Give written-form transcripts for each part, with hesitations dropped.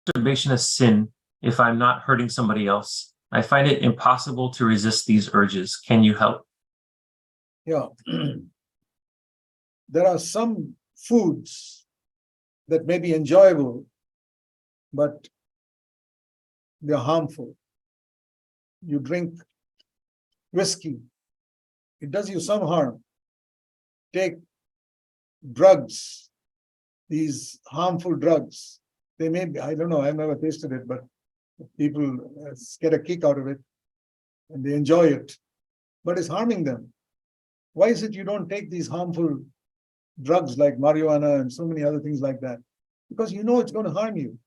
masturbation a sin if I'm not hurting somebody else? I find it impossible to resist these urges. Can you help? Yeah. There are some foods that may be enjoyable, but they're harmful. You drink whiskey, it does you some harm. Take drugs, these harmful drugs. They may be, I don't know, I've never tasted it, but people get a kick out of it and they enjoy it, but it's harming them. Why is it you don't take these harmful drugs like marijuana and so many other things like that? Because you know it's going to harm you.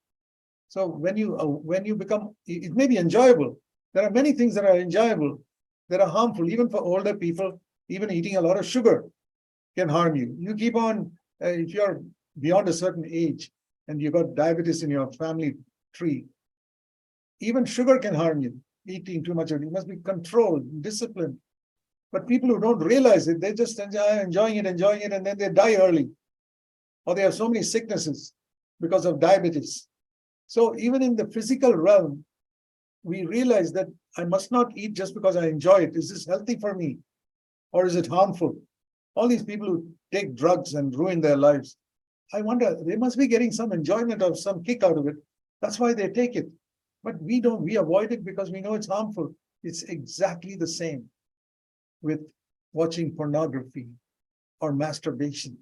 So when you become, it may be enjoyable. There are many things that are enjoyable that are harmful, even for older people. Even eating a lot of sugar can harm you. You keep on, if you're beyond a certain age and you've got diabetes in your family tree, even sugar can harm you. Eating too much of it, you must be controlled, disciplined. But people who don't realize it, they just enjoying it, and then they die early. Or they have so many sicknesses because of diabetes. So even in the physical realm, we realize that I must not eat just because I enjoy it. Is this healthy for me? Or is it harmful? All these people who take drugs and ruin their lives, I wonder, they must be getting some enjoyment or some kick out of it. That's why they take it. But we don't, we avoid it because we know it's harmful. It's exactly the same with watching pornography or masturbation.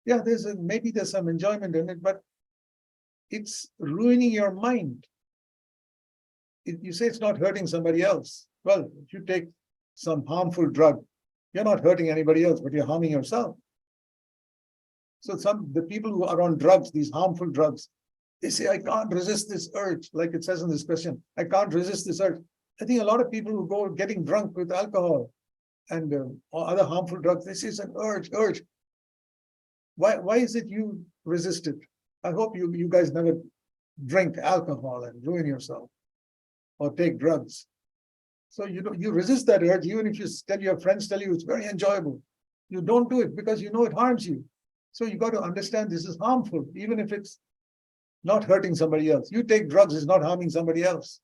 Yeah, maybe there's some enjoyment in it, but it's ruining your mind. You say it's not hurting somebody else. Well, if you take some harmful drug, you're not hurting anybody else, but you're harming yourself. So the people who are on drugs, these harmful drugs, they say, I can't resist this urge, like it says in this question. I can't resist this urge. I think a lot of people who go getting drunk with alcohol and other harmful drugs, they say it's an urge. Why is it you resist it? I hope you guys never drink alcohol and ruin yourself or take drugs. So you resist that urge, even if your friends tell you it's very enjoyable. You don't do it because you know it harms you. So you got to understand this is harmful, even if it's not hurting somebody else. You take drugs, it's not harming somebody else,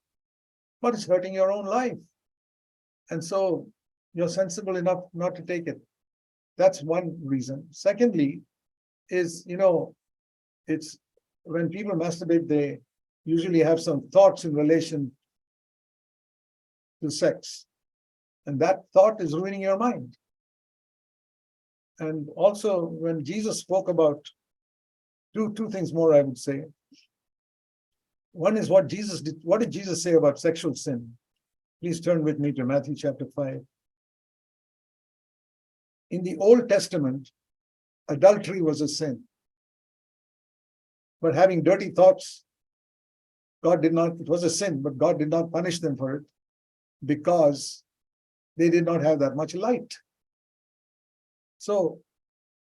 but it's hurting your own life. And so you're sensible enough not to take it. That's one reason. Secondly, is, it's when people masturbate, they usually have some thoughts in relation to sex. And that thought is ruining your mind. And also, when Jesus spoke about two things more, I would say. One is what did Jesus say about sexual sin? Please turn with me to Matthew chapter 5. In the Old Testament, adultery was a sin. But having dirty thoughts, it was a sin, but God did not punish them for it because they did not have that much light. So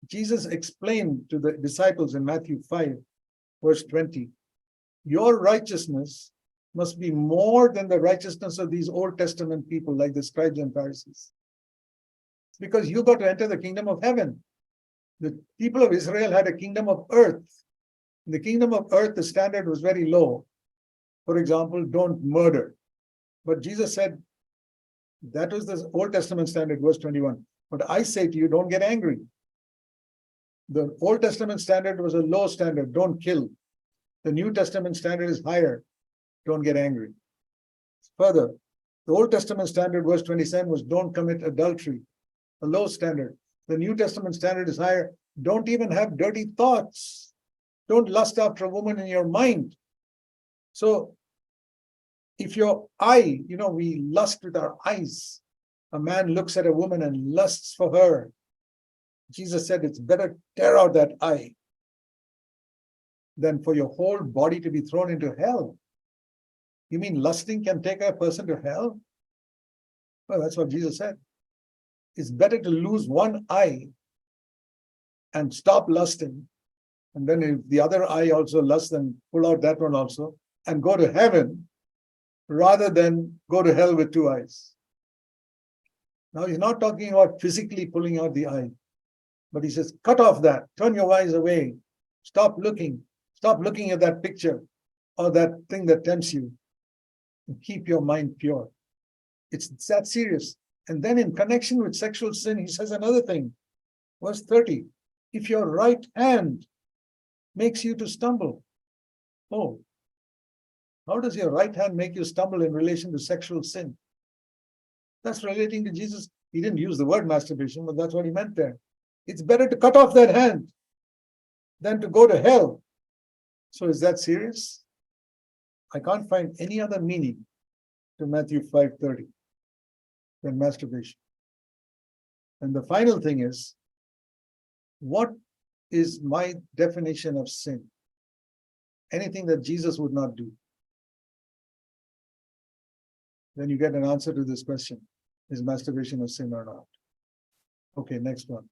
Jesus explained to the disciples in Matthew 5, verse 20, your righteousness must be more than the righteousness of these Old Testament people like the scribes and Pharisees. Because you got to enter the kingdom of heaven. The people of Israel had a kingdom of earth. In the kingdom of earth, the standard was very low. For example, don't murder. But Jesus said, that was the Old Testament standard, verse 21. But I say to you, don't get angry. The Old Testament standard was a low standard, don't kill. The New Testament standard is higher, don't get angry. Further, the Old Testament standard, verse 27, was don't commit adultery, a low standard. The New Testament standard is higher, don't even have dirty thoughts. Don't lust after a woman in your mind. So if your eye, we lust with our eyes. A man looks at a woman and lusts for her. Jesus said it's better tear out that eye than for your whole body to be thrown into hell. You mean lusting can take a person to hell? Well, that's what Jesus said. It's better to lose one eye and stop lusting. And then if the other eye also lusts, then pull out that one also and go to heaven rather than go to hell with two eyes. Now, he's not talking about physically pulling out the eye, but he says, cut off that, turn your eyes away, stop looking at that picture or that thing that tempts you, and keep your mind pure. It's that serious. And then in connection with sexual sin, he says another thing. Verse 30, if your right hand makes you to stumble. Oh, how does your right hand make you stumble in relation to sexual sin? That's relating to Jesus. He didn't use the word masturbation, but that's what he meant there. It's better to cut off that hand than to go to hell. So is that serious? I can't find any other meaning to Matthew 5:30 than masturbation. And the final thing is, what is my definition of sin? Anything that Jesus would not do. Then you get an answer to this question. Is masturbation a sin or not? Okay, next one.